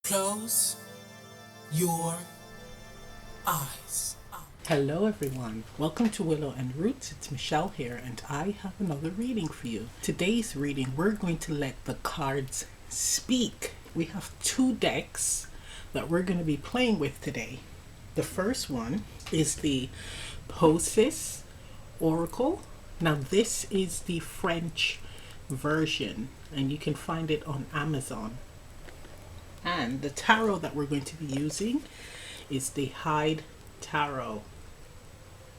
Close your eyes. Hello everyone, welcome to Willow and Roots. It's Michelle here and I have another reading for you. Today's reading, we're going to let the cards speak. We have two decks that we're going to be playing with today. The first one is the Poesis Oracle. Now this is the French version and you can find it on Amazon. And the tarot that we're going to be using is the Hide Tarot.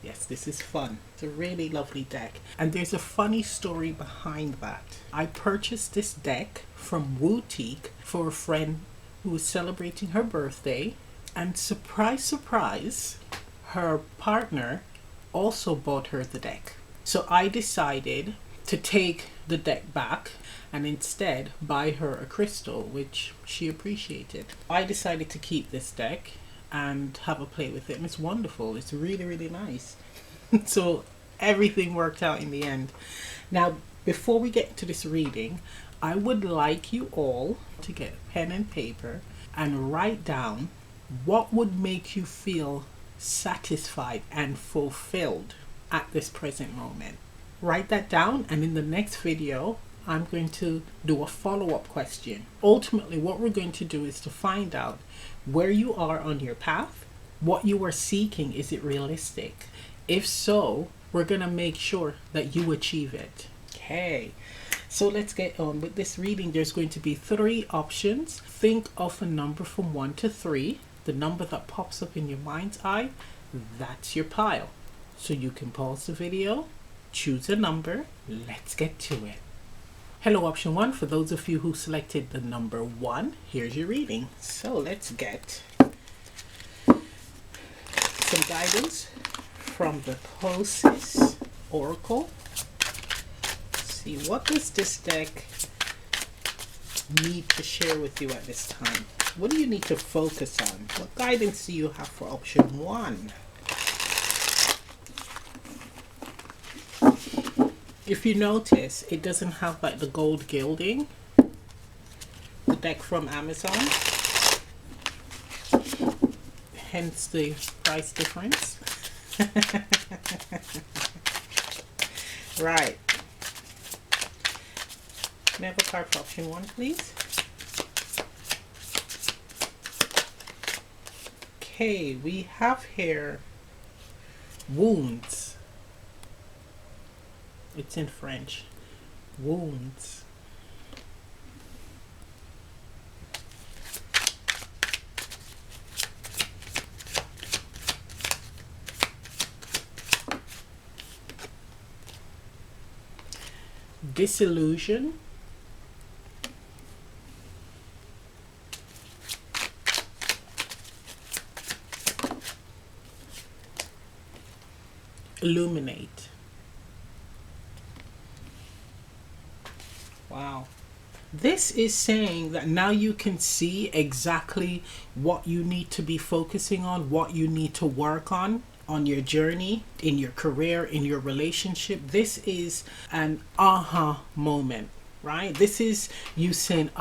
Yes, this is fun. It's a really lovely deck. And there's a funny story behind that. I purchased this deck from Wootique for a friend who was celebrating her birthday. And surprise, surprise, her partner also bought her the deck. So I decided to take the deck back and instead buy her a crystal, which she appreciated. I decided to keep this deck and have a play with it, and it's wonderful. It's really, really nice. So everything worked out in the end. Now, before we get into this reading, I would like you all to get a pen and paper and write down what would make you feel satisfied and fulfilled at this present moment. Write that down, and in the next video I'm going to do a follow-up question. Ultimately, what we're going to do is to find out where you are on your path, what you are seeking, is it realistic? If so, we're going to make sure that you achieve it. Okay, so let's get on with this reading. There's going to be 3 options. Think of a number from 1 to 3. The number that pops up in your mind's eye, that's your pile. So you can pause the video, choose a number, let's get to it. Hello, option 1. For those of you who selected the number 1, here's your reading. So let's get some guidance from the Poesis Oracle. Let's see, what does this deck need to share with you at this time? What do you need to focus on? What guidance do you have for option 1? If you notice, it doesn't have like the gold gilding. The deck from Amazon. Hence the price difference. Right. Can I have a card for option 1, please? Okay, we have here wounds. It's in French. Wounds. Disillusion. Illuminate. Wow. This is saying that now you can see exactly what you need to be focusing on, what you need to work on your journey, in your career, in your relationship. This is an aha moment, right? This is you saying,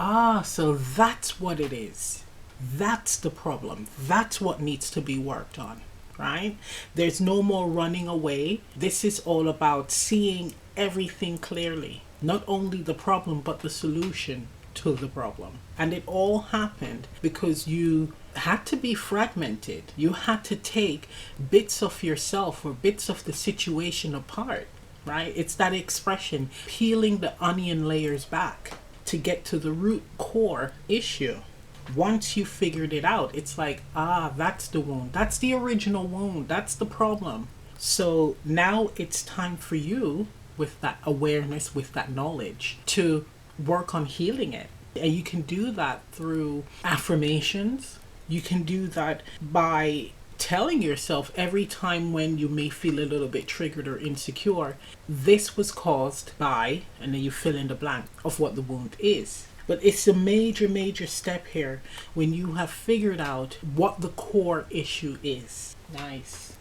so that's what it is. That's the problem. That's what needs to be worked on, right? There's no more running away. This is all about seeing everything clearly. Not only the problem, but the solution to the problem. And it all happened because you had to be fragmented. You had to take bits of yourself or bits of the situation apart, right? It's that expression, peeling the onion layers back to get to the root core issue. Once you figured it out, it's like, that's the wound. That's the original wound. That's the problem. So now it's time for you, with that awareness, with that knowledge, to work on healing it. And you can do that through affirmations. You can do that by telling yourself every time when you may feel a little bit triggered or insecure, this was caused by, and then you fill in the blank of what the wound is. But it's a major, major step here when you have figured out what the core issue is. Nice.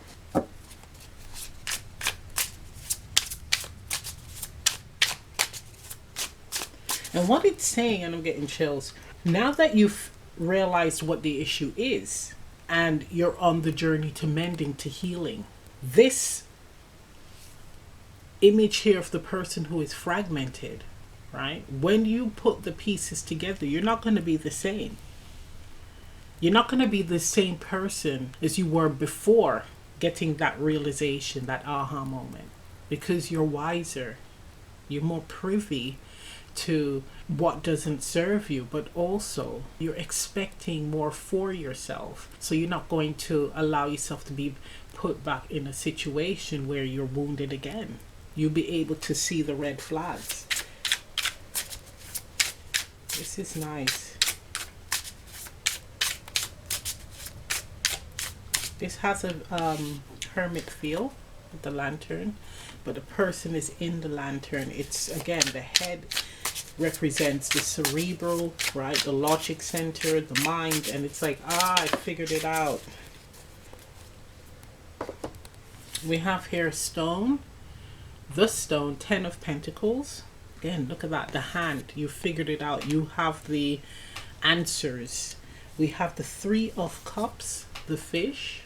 And what it's saying, and I'm getting chills, now that you've realized what the issue is, and you're on the journey to mending, to healing. This image here of the person who is fragmented, right? When you put the pieces together, you're not going to be the same. You're not going to be the same person as you were before getting that realization, that aha moment, because you're wiser. You're more privy to what doesn't serve you, but also you're expecting more for yourself. So you're not going to allow yourself to be put back in a situation where you're wounded again. You'll be able to see the red flags. This is nice. This has a hermit feel with the lantern, but the person is in the lantern. It's, again, the head represents the cerebral, right? The logic center, the mind, and it's like, I figured it out. We have here stone. The stone, 10 of Pentacles. Again, look at that, the hand. You figured it out. You have the answers. We have the 3 of Cups, the fish.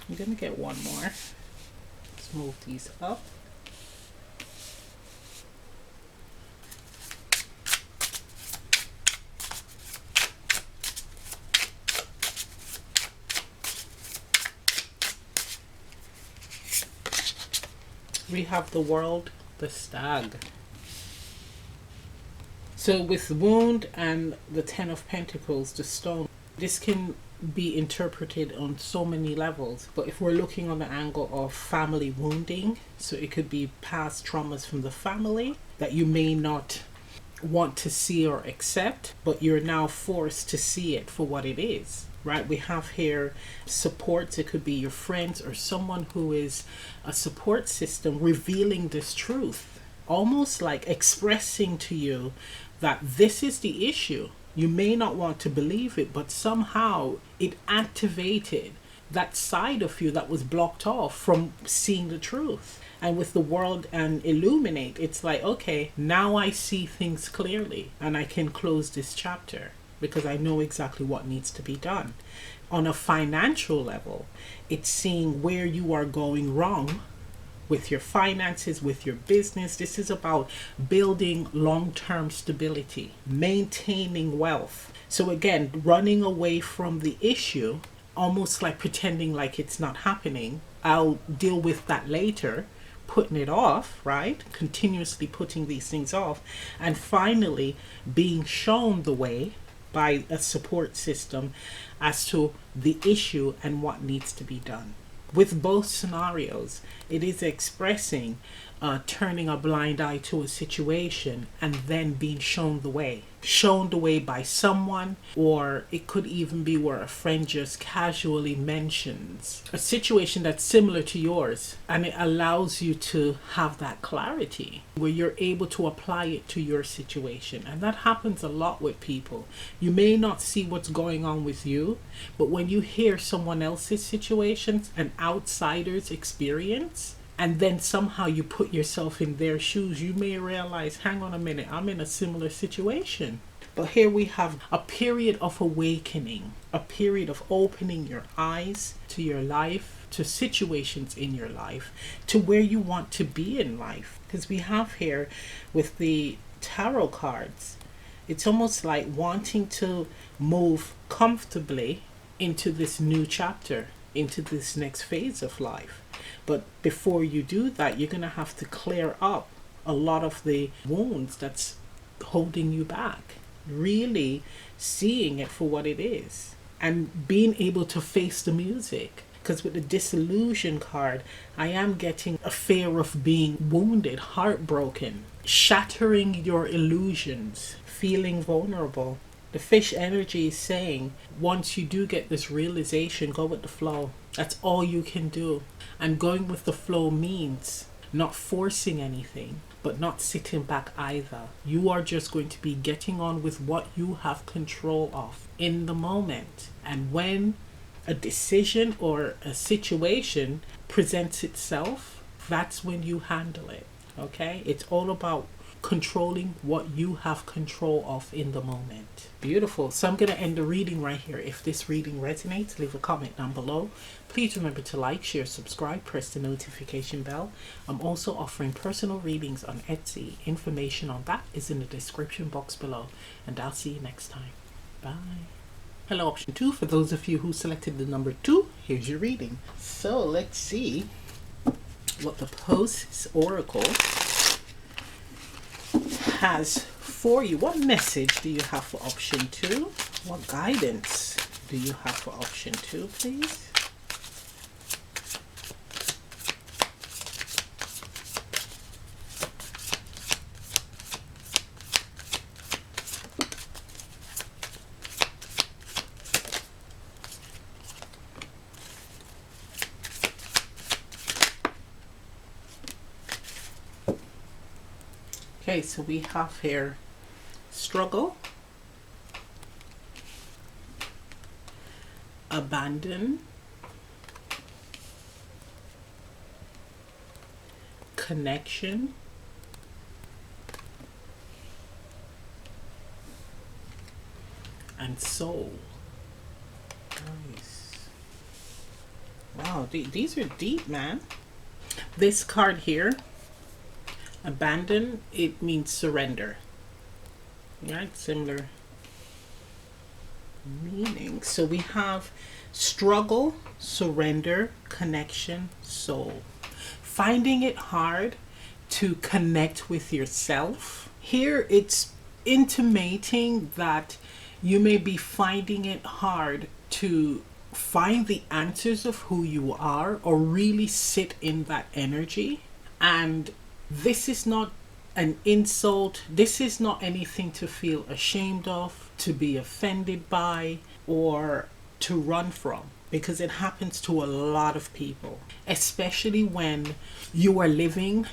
I'm going to get one more. Let's move these up. We have the World, the Stag. So with the wound and the 10 of Pentacles, the stone, this can be interpreted on so many levels. But if we're looking on the angle of family wounding, so it could be past traumas from the family that you may not want to see or accept, but you're now forced to see it for what it is. Right, we have here supports. It could be your friends or someone who is a support system revealing this truth, almost like expressing to you that this is the issue. You may not want to believe it, but somehow it activated that side of you that was blocked off from seeing the truth. And with the World and illuminate, it's like, okay, now I see things clearly and I can close this chapter, because I know exactly what needs to be done. On a financial level, it's seeing where you are going wrong with your finances, with your business. This is about building long-term stability, maintaining wealth. So again, running away from the issue, almost like pretending like it's not happening. I'll deal with that later. Putting it off, right? Continuously putting these things off. And finally, being shown the way by a support system as to the issue and what needs to be done. With both scenarios, it is expressing turning a blind eye to a situation and then being shown the way. Shown the way by someone, or it could even be where a friend just casually mentions a situation that's similar to yours, and it allows you to have that clarity where you're able to apply it to your situation. And that happens a lot with people. You may not see what's going on with you, but when you hear someone else's situations, an outsider's experience, and then somehow you put yourself in their shoes, you may realize, hang on a minute, I'm in a similar situation. But here we have a period of awakening, a period of opening your eyes to your life, to situations in your life, to where you want to be in life. Because we have here with the tarot cards, it's almost like wanting to move comfortably into this new chapter, into this next phase of life. But before you do that, you're going to have to clear up a lot of the wounds that's holding you back. Really seeing it for what it is and being able to face the music. Because with the disillusion card, I am getting a fear of being wounded, heartbroken, shattering your illusions, feeling vulnerable. The fish energy is saying, once you do get this realization, go with the flow. That's all you can do. And going with the flow means not forcing anything, but not sitting back either. You are just going to be getting on with what you have control of in the moment. And when a decision or a situation presents itself, that's when you handle it. Okay? It's all about controlling what you have control of in the moment. Beautiful. So I'm going to end the reading right here. If this reading resonates, leave a comment down below. Please remember to like, share, subscribe, press the notification bell. I'm also offering personal readings on Etsy. Information on that is in the description box below. And I'll see you next time. Bye. Hello, option 2. For those of you who selected the number 2, here's your reading. So let's see what the Poesis Oracle has for you. What message do you have for option 2? What guidance do you have for option 2, please? Okay, so we have here struggle, abandon, connection, and soul. Nice. Wow, these are deep, man. This card here, abandon, it means surrender. Right, similar meaning. So we have struggle, surrender, connection, soul. Finding it hard to connect with yourself. Here it's intimating that you may be finding it hard to find the answers of who you are or really sit in that energy. And this is not an insult. This is not anything to feel ashamed of, to be offended by, or to run from, because it happens to a lot of people, especially when you are living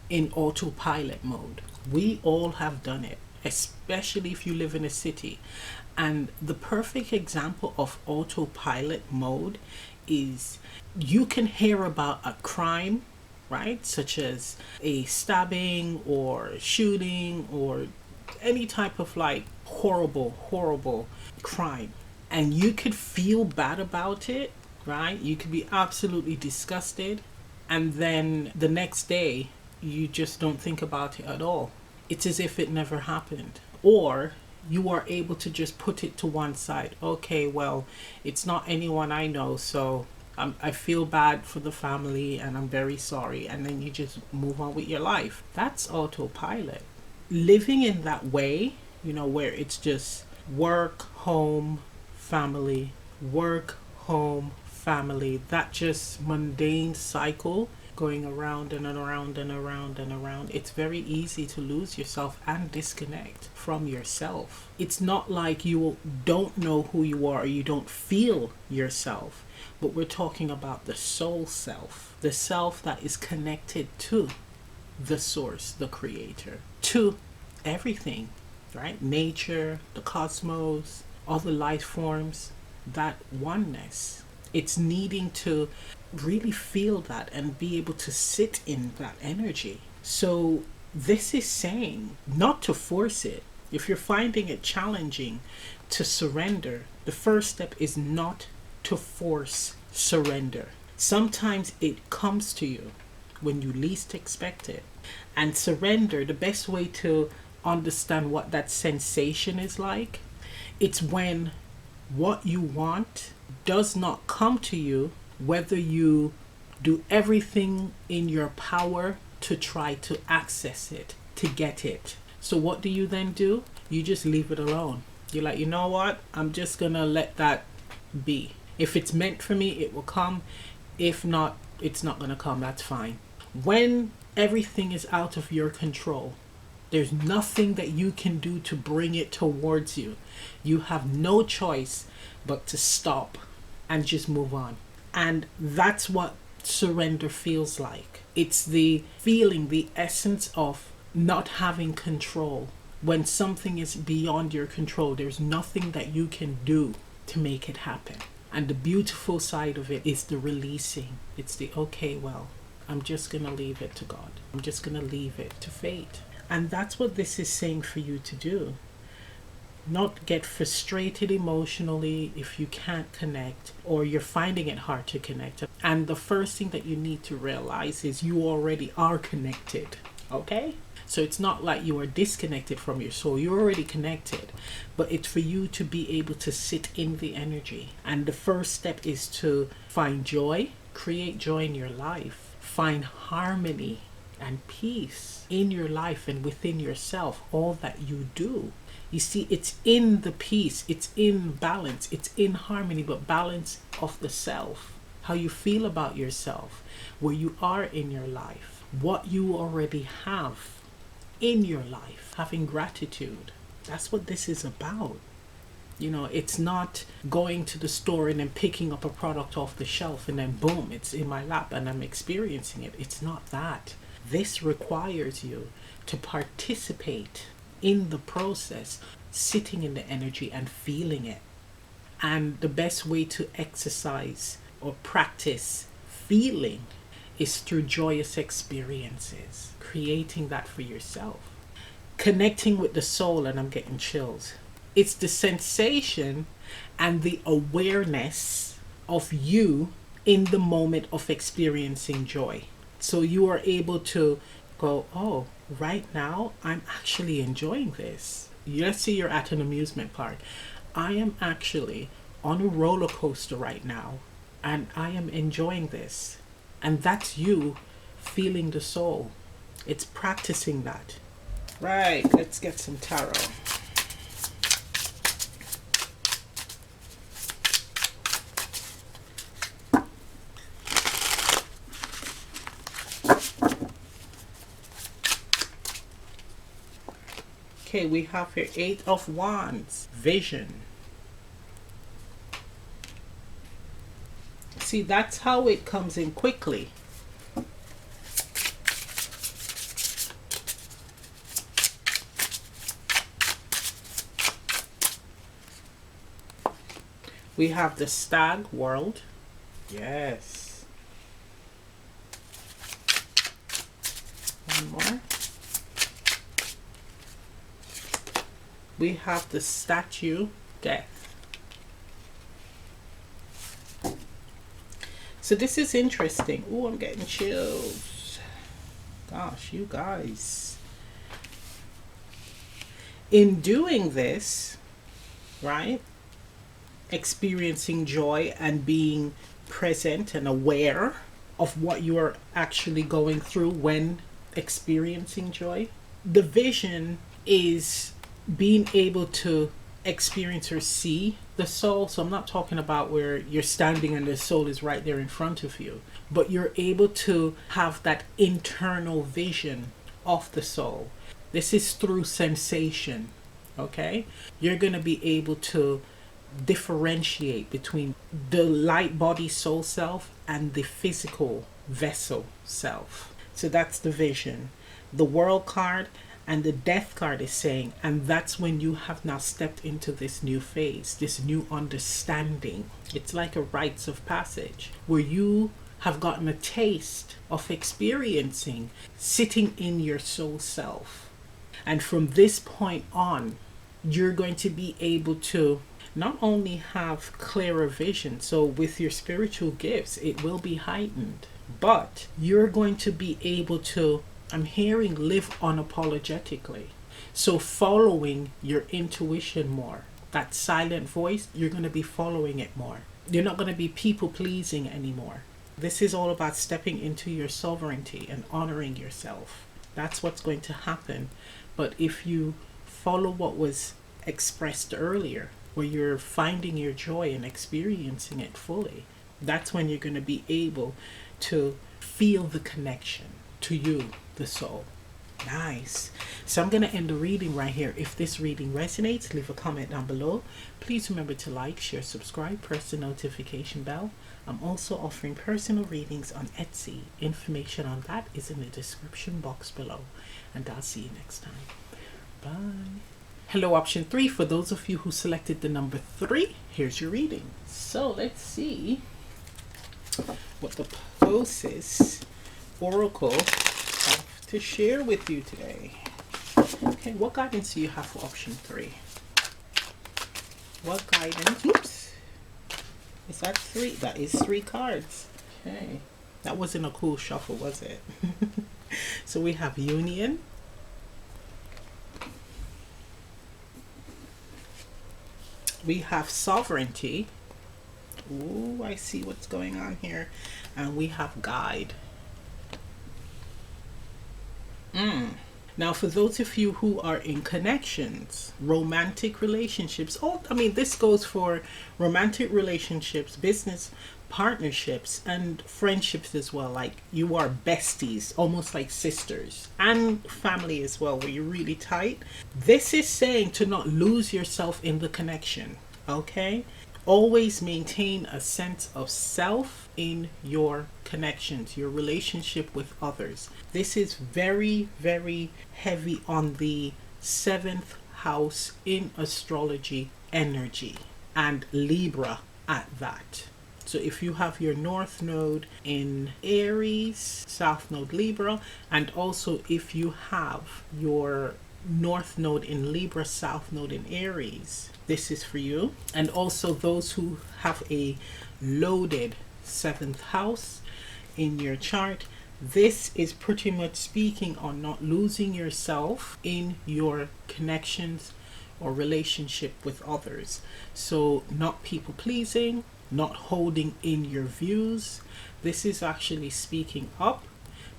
in autopilot mode. We all have done it, especially if you live in a city. And the perfect example of autopilot mode is you can hear about a crime, right? Such as a stabbing or shooting or any type of like horrible crime. And you could feel bad about it, right? You could be absolutely disgusted. And then the next day, you just don't think about it at all. It's as if it never happened. Or you are able to just put it to one side. Okay, well, it's not anyone I know, so I feel bad for the family and I'm very sorry. And then you just move on with your life. That's autopilot. Living in that way, you know, where it's just work, home, family, work, home, family, that just mundane cycle going around and around and around and around. It's very easy to lose yourself and disconnect from yourself. It's not like you don't know who you are or you don't feel yourself, but we're talking about the soul self, the self that is connected to the source, the creator, to everything, right? Nature, the cosmos, all the life forms, that oneness. It's needing to really feel that and be able to sit in that energy. So this is saying not to force it. If you're finding it challenging to surrender, the first step is not to force surrender. Sometimes it comes to you when you least expect it. And surrender, the best way to understand what that sensation is like, it's when what you want does not come to you, whether you do everything in your power to try to access it, to get it. So what do you then do? You just leave it alone. You're like, you know what? I'm just gonna let that be. If it's meant for me, it will come. If not, it's not gonna come. That's fine. When everything is out of your control, there's nothing that you can do to bring it towards you. You have no choice but to stop and just move on. And that's what surrender feels like. It's the feeling, the essence of not having control. When something is beyond your control, there's nothing that you can do to make it happen. And the beautiful side of it is the releasing. It's the, okay, well, I'm just going to leave it to God. I'm just going to leave it to fate. And that's what this is saying for you to do. Not get frustrated emotionally if you can't connect or you're finding it hard to connect. And the first thing that you need to realize is you already are connected. Okay? So it's not like you are disconnected from your soul. You're already connected. But it's for you to be able to sit in the energy. And the first step is to find joy, create joy in your life, find harmony and peace in your life and within yourself, all that you do. You see, it's in the peace, it's in balance, it's in harmony, but balance of the self. How you feel about yourself, where you are in your life, what you already have in your life, having gratitude. That's what this is about. You know, it's not going to the store and then picking up a product off the shelf and then boom, it's in my lap and I'm experiencing it. It's not that. This requires you to participate in the process, sitting in the energy and feeling it. And the best way to exercise or practice feeling is through joyous experiences, creating that for yourself. Connecting with the soul, and I'm getting chills. It's the sensation and the awareness of you in the moment of experiencing joy. So you are able to go, oh, right now I'm actually enjoying this. Let's say you're at an amusement park. I am actually on a roller coaster right now and I am enjoying this. And that's you feeling the soul. It's practicing that. Right, let's get some tarot. Okay, we have here 8 of Wands, vision. See, that's how it comes in quickly. We have the stag world. Yes. One more. We have the statue, death. So this is interesting. Oh, I'm getting chills. Gosh, you guys. In doing this, right? Experiencing joy and being present and aware of what you are actually going through when experiencing joy. The vision is being able to experience or see the soul. So I'm not talking about where you're standing and the soul is right there in front of you, but you're able to have that internal vision of the soul. This is through sensation. Okay, you're going to be able to differentiate between the light body soul self and the physical vessel self. So that's the vision. The world card and the death card is saying, and that's when you have now stepped into this new phase, this new understanding. It's like a rites of passage where you have gotten a taste of experiencing sitting in your soul self. And from this point on, you're going to be able to not only have clearer vision, so with your spiritual gifts, it will be heightened, but you're going to be able to, I'm hearing, live unapologetically. So following your intuition more, that silent voice, you're going to be following it more. You're not going to be people pleasing anymore. This is all about stepping into your sovereignty and honoring yourself. That's what's going to happen. But if you follow what was expressed earlier, where you're finding your joy and experiencing it fully, that's when you're going to be able to feel the connection to you, the soul. Nice. So I'm going to end the reading right here. If this reading resonates, leave a comment down below. Please remember to like, share, subscribe, press the notification bell. I'm also offering personal readings on Etsy. Information on that is in the description box below. And I'll see you next time. Bye. Hello, option 3. For those of you who selected the number 3, here's your reading. So let's see what the Poesis Oracle have to share with you today. Okay, what guidance do you have for option 3? What guidance? Oops. Is that 3? That is 3 cards. Okay. That wasn't a cool shuffle, was it? So we have union. We have sovereignty. Ooh, I see what's going on here. And we have guide. Now, for those of you who are in connections, romantic relationships, this goes for romantic relationships, business partnerships, and friendships as well. Like you are besties, almost like sisters, and family as well, where you're really tight. This is saying to not lose yourself in the connection, okay? Always maintain a sense of self in your connections, your relationship with others. This is very, very heavy on the 7th house in astrology energy, and Libra at that. So if you have your North Node in Aries, South Node Libra, and also if you have your North Node in Libra, South Node in Aries, this is for you. And also those who have a loaded 7th house in your chart, this is pretty much speaking on not losing yourself in your connections or relationship with others. So not people pleasing, not holding in your views. This is actually speaking up.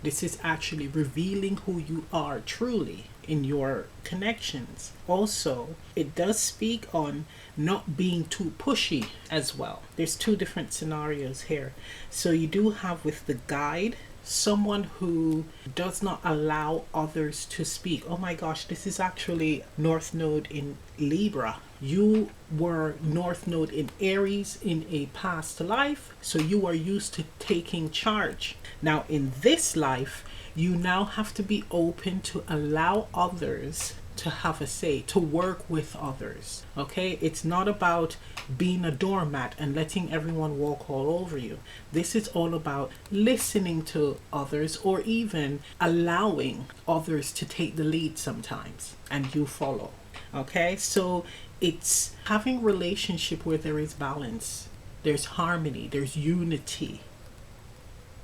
This is actually revealing who you are truly in your connections. Also, it does speak on not being too pushy as well. There's 2 different scenarios here. So you do have with the guide, someone who does not allow others to speak. Oh my gosh, this is actually North Node in Libra. You were North Node in Aries in a past life, so you are used to taking charge. Now in this life, you now have to be open to allow others to have a say, to work with others. Okay, it's not about being a doormat and letting everyone walk all over you. This is all about listening to others, or even allowing others to take the lead sometimes and you follow. Okay, so it's having relationship where there is balance, there's harmony, there's unity,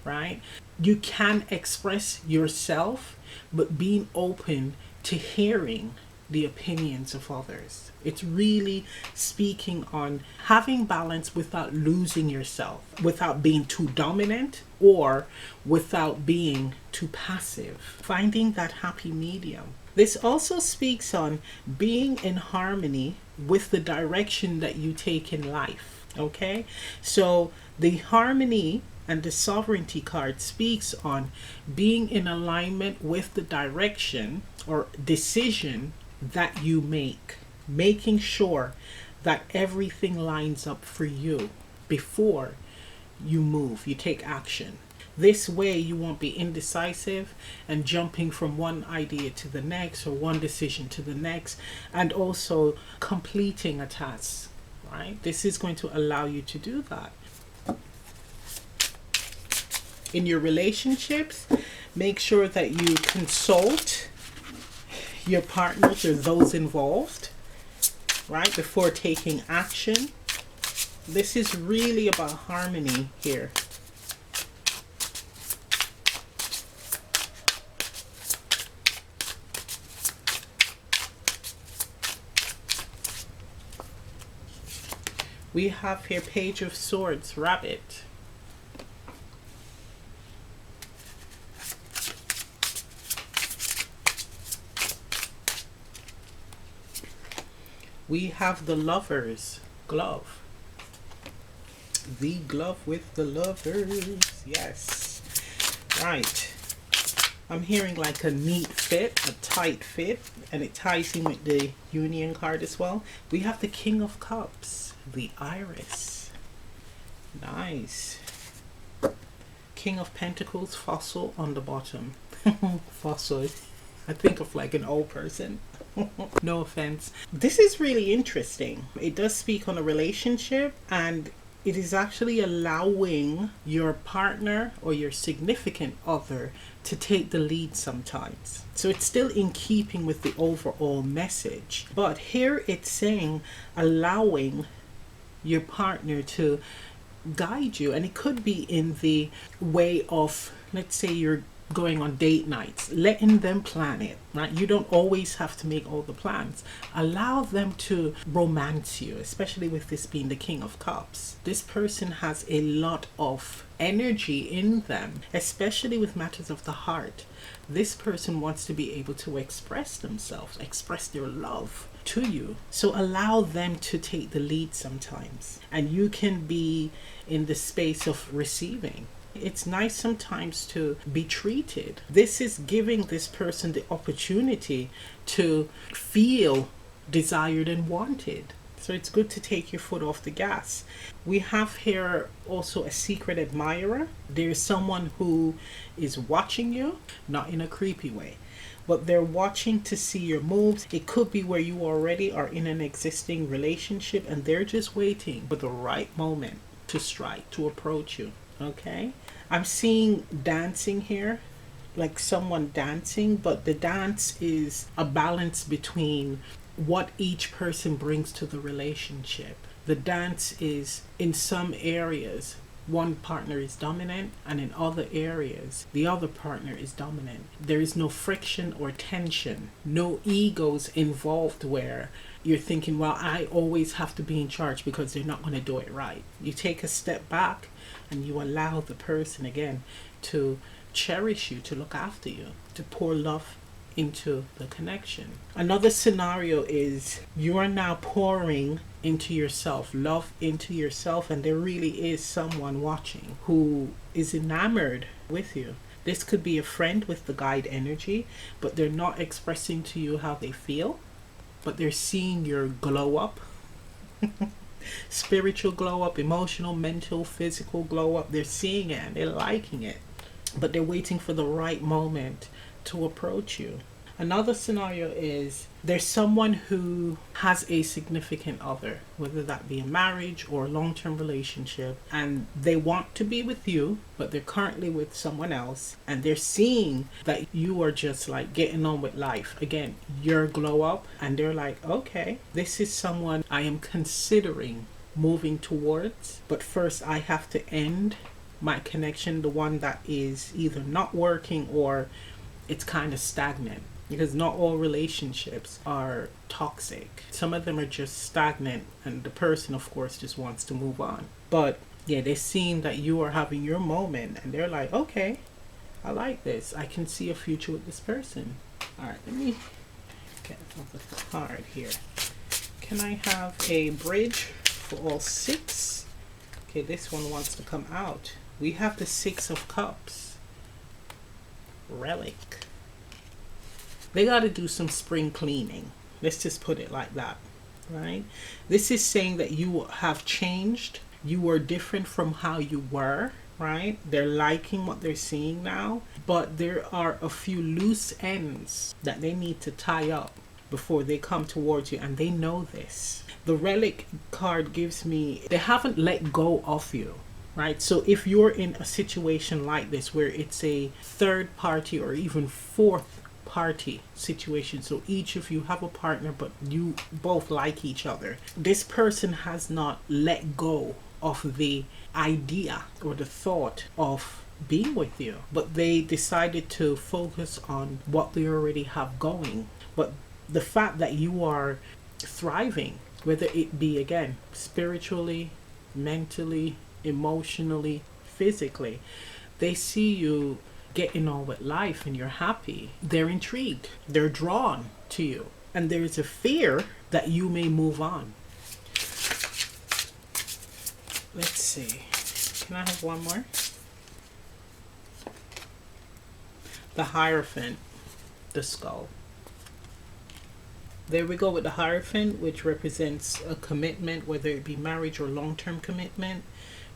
right? You can express yourself, but being open to hearing the opinions of others. It's really speaking on having balance without losing yourself, without being too dominant or without being too passive. Finding that happy medium. This also speaks on being in harmony with the direction that you take in life. Okay? So the harmony and the sovereignty card speaks on being in alignment with the direction or decision that you make. Making sure that everything lines up for you before you move, you take action. This way you won't be indecisive and jumping from one idea to the next or one decision to the next, and also completing a task, right? This is going to allow you to do that. In your relationships, make sure that you consult your partners or those involved, right, before taking action. This is really about harmony here. We have here Page of Swords, Rabbit. We have the Lovers, Glove. The glove with the lovers. Yes. Right. I'm hearing like a neat fit, a tight fit, and it ties in with the Union card as well. We have the King of Cups, the Iris. Nice. King of Pentacles, Fossil on the bottom. Fossil. I think of like an old person. No offense. This is really interesting. It does speak on a relationship, and it is actually allowing your partner or your significant other to take the lead sometimes. So it's still in keeping with the overall message. But here it's saying allowing your partner to guide you. And it could be in the way of, let's say you're going on date nights, letting them plan it, right? You don't always have to make all the plans. Allow them to romance you, especially with this being the King of Cups. This person has a lot of energy in them, especially with matters of the heart. This person wants to be able to express themselves, express their love to you. So allow them to take the lead sometimes, and you can be in the space of receiving. It's nice sometimes to be treated. This is giving this person the opportunity to feel desired and wanted. So it's good to take your foot off the gas. We have here also a secret admirer. There's someone who is watching you, not in a creepy way, but they're watching to see your moves. It could be where you already are in an existing relationship and they're just waiting for the right moment to strike, to approach you. Okay, I'm seeing dancing here, like someone dancing, but the dance is a balance between what each person brings to the relationship. The dance is, in some areas, one partner is dominant, and in other areas, the other partner is dominant. There is no friction or tension, no egos involved where you're thinking, well, I always have to be in charge because they're not going to do it right. You take a step back and you allow the person again to cherish you, to look after you, to pour love into the connection. Another scenario is you are now pouring into yourself, love into yourself, and there really is someone watching who is enamored with you. This could be a friend with the guide energy, but they're not expressing to you how they feel, but they're seeing your glow up. Spiritual glow up, emotional, mental, physical glow up. They're seeing it and they're liking it, but they're waiting for the right moment to approach you. Another scenario is there's someone who has a significant other, whether that be a marriage or a long-term relationship, and they want to be with you, but they're currently with someone else, and they're seeing that you are just like getting on with life. Again, your glow up, and they're like, okay, this is someone I am considering moving towards, but first I have to end my connection, the one that is either not working or it's kind of stagnant. Because not all relationships are toxic. Some of them are just stagnant, and the person, of course, just wants to move on. But yeah, they're seeing that you are having your moment, and they're like, okay, I like this. I can see a future with this person. All right, let me get another card here. Can I have a bridge for all six? Okay, this one wants to come out. We have the Six of Cups. Relic. They got to do some spring cleaning. Let's just put it like that, right? This is saying that you have changed. You are different from how you were, right? They're liking what they're seeing now, but there are a few loose ends that they need to tie up before they come towards you, and they know this. The Relic card gives me, they haven't let go of you. Right? So if you're in a situation like this where it's a third party or even fourth party situation, so each of you have a partner but you both like each other, this person has not let go of the idea or the thought of being with you, but they decided to focus on what they already have going. But the fact that you are thriving, whether it be again spiritually, mentally, emotionally, physically, they see you getting on with life and you're happy. They're intrigued, they're drawn to you, and there's a fear that you may move on. Let's see, can I have one more? The Hierophant, the skull. There we go with the Hierophant, which represents a commitment, whether it be marriage or long-term commitment,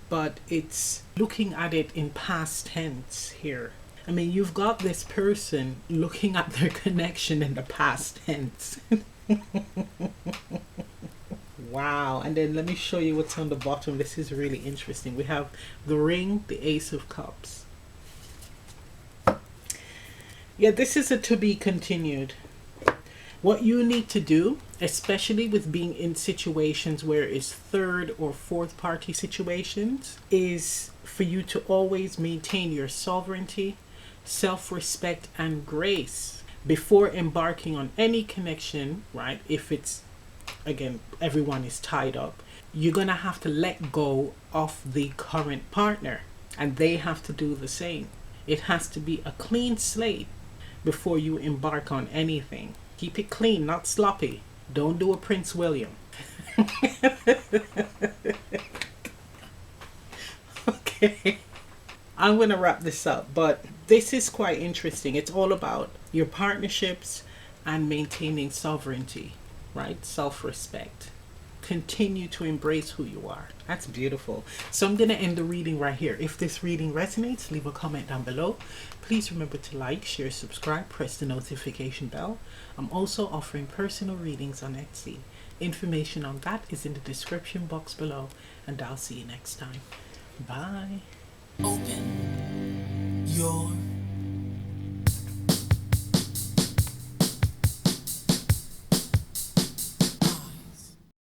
but it's looking at it in past tense here. I mean, you've got this person looking at their connection in the past tense. Wow. And then let me show you what's on the bottom. This is really interesting. We have the ring, the Ace of Cups. Yeah, this is a to be continued. What you need to do, especially with being in situations where it's third or fourth party situations, is for you to always maintain your sovereignty, self-respect, and grace before embarking on any connection, right? If it's, again, everyone is tied up, you're going to have to let go of the current partner, and they have to do the same. It has to be a clean slate before you embark on anything. Keep it clean, not sloppy. Don't do a Prince William. Okay. I'm going to wrap this up, but this is quite interesting. It's all about your partnerships and maintaining sovereignty, right? Self-respect. Continue to embrace who you are. That's beautiful. So I'm going to end the reading right here. If this reading resonates, leave a comment down below. Please remember to like, share, subscribe, press the notification bell. I'm also offering personal readings on Etsy. Information on that is in the description box below, and I'll see you next time. Bye. Open your